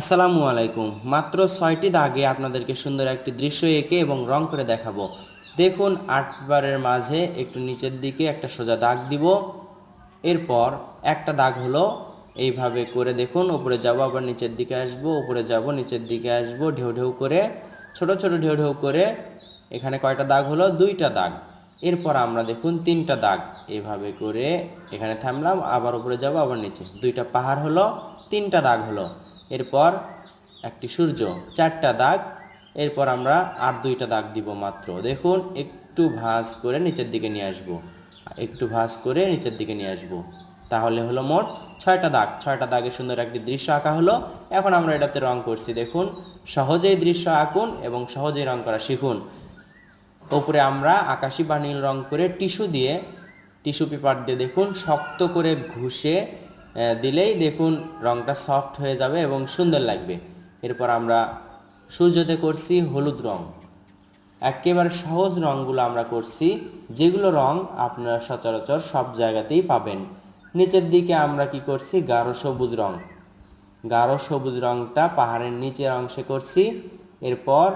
আসসালামু আলাইকুম। মাত্র ৬টি দাগে আপনাদেরকে সুন্দর একটি দৃশ্য এঁকে এবং রং করে দেখাবো। দেখুন ৮ বারের মাঝে একটু নিচের দিকে একটা সোজা দাগ দিব। এরপর একটা দাগ হলো এইভাবে করে দেখুন, উপরে যাব আবার নিচের দিকে আসবো, উপরে যাব নিচের দিকে আসবো, ঢেউ ঢেউ করে ছোট ছোট ঢেউ ঢেউ করে এখানে কয়টা দাগ হলো? ২টা দাগ। এরপর আমরা দেখুন ৩টা দাগ এইভাবে করে এখানে থামলাম, আবার উপরে যাব আবার নিচে, ২টা পাহাড় হলো, ৩টা দাগ হলো। এরপর একটি সূর্য, 4টা দাগ। এরপর আমরা আর 2টা দাগ দিব মাত্র। দেখুন একটু ভাঁজ করে নিচের দিকে নিয়ে আসব, একটু ভাঁজ করে নিচের দিকে নিয়ে আসব, তাহলে হলো মোট 6টা দাগ। 6টা দাগে সুন্দর একটি দৃশ্য আঁকা হলো। এখন আমরা এটাতে রং করছি। দেখুন সহজেই দৃশ্য আঁকুন এবং সহজেই রং করা শিখুন। ওপরে আমরা আকাশি বা নীল রং করে টিস্যু পেপার দিয়ে দেখুন শক্ত করে ঘষে দিলেই দেখুন রংটা সফট হয়ে যাবে এবং সুন্দর লাগবে। এরপর আমরা সূর্যতে করছি হলুদ রং। একেবারে সহজ রঙগুলো আমরা করছি, যেগুলো রং আপনারা সচরাচর সব জায়গাতেই পাবেন। নিচের দিকে আমরা কি করছি? গাঢ় সবুজ রং। গাঢ় সবুজ রংটা পাহাড়ের নিচের অংশে করছি। এরপর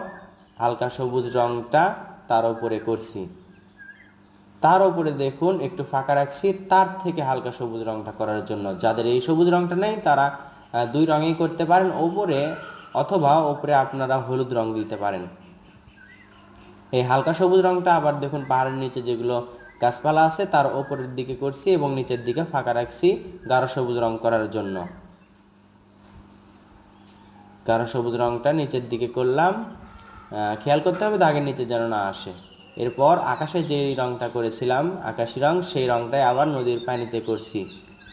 হালকা সবুজ রংটা তার উপরে করছি। তার উপরে দেখুন একটু ফাঁকা রাখছি তার থেকে হালকা সবুজ রংটা করার জন্য। যাদের এই সবুজ রংটা নেই তারা দুই রঙেই করতে পারেন, ওপরে অথবা ওপরে আপনারা হলুদ রং দিতে পারেন। এই হালকা সবুজ রংটা আবার দেখুন পাহাড়ের নিচে যেগুলো গাছপালা আছে তার ওপরের দিকে করছি এবং নিচের দিকে ফাঁকা রাখছি গাঢ় সবুজ রং করার জন্য। গাঢ় সবুজ রংটা নিচের দিকে করলাম, খেয়াল করতে হবে দাগের নিচে যেন না আসে। এরপর আকাশে যে রংটা করেছিলাম আকাশি রং, সেই রংটাই আবার নদীর পানিতে করছি।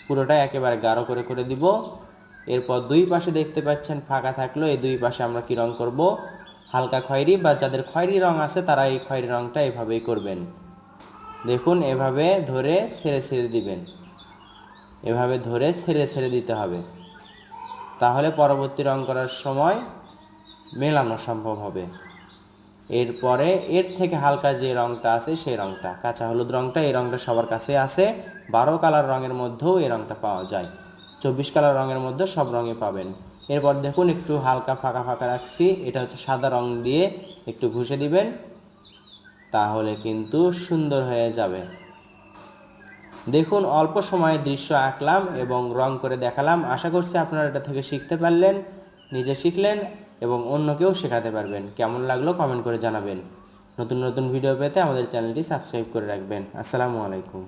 পুরোটাই একেবারে গাঢ় করে করে দিব। এরপর দুই পাশে দেখতে পাচ্ছেন ফাঁকা থাকলো, এই দুই পাশে আমরা কি রং করব? হালকা খয়েরি, বা যাদের খয়েরি রং আছে তারা এই খয়েরি রংটা এভাবেই করবেন। দেখুন এভাবে ধরে ছেড়ে ছেড়ে দিবেন, এভাবে ধরে ছেড়ে ছেড়ে দিতে হবে, তাহলে পরবর্তী রং করার সময় মেলানো সম্ভব হবে। এরপরে এর থেকে হালকা যে রংটা আছে সেই রংটা, কাঁচা হলুদ রংটা, এই রংটা সবার কাছে আছে। 12 কালার রঙের মধ্যেও এই রংটা পাওয়া যায়, 24 কালার রঙের মধ্যে সব রঙে পাবেন। এরপর দেখুন একটু হালকা ফাঁকা ফাঁকা রাখছি, এটা হচ্ছে সাদা রং দিয়ে একটু ঘষে দিবেন, তাহলে কিন্তু সুন্দর হয়ে যাবে। দেখুন অল্প সময়ে দৃশ্য আঁকলাম এবং রং করে দেখালাম। আশা করছি আপনারা এটা থেকে শিখতে পারলেন, নিজে শিখলেন এবং অন্যকেও শেখাতে পারবেন। কেমন লাগলো কমেন্ট করে জানাবেন। নতুন নতুন ভিডিও পেতে আমাদের চ্যানেলটি সাবস্ক্রাইব করে রাখবেন। আসসালামু আলাইকুম।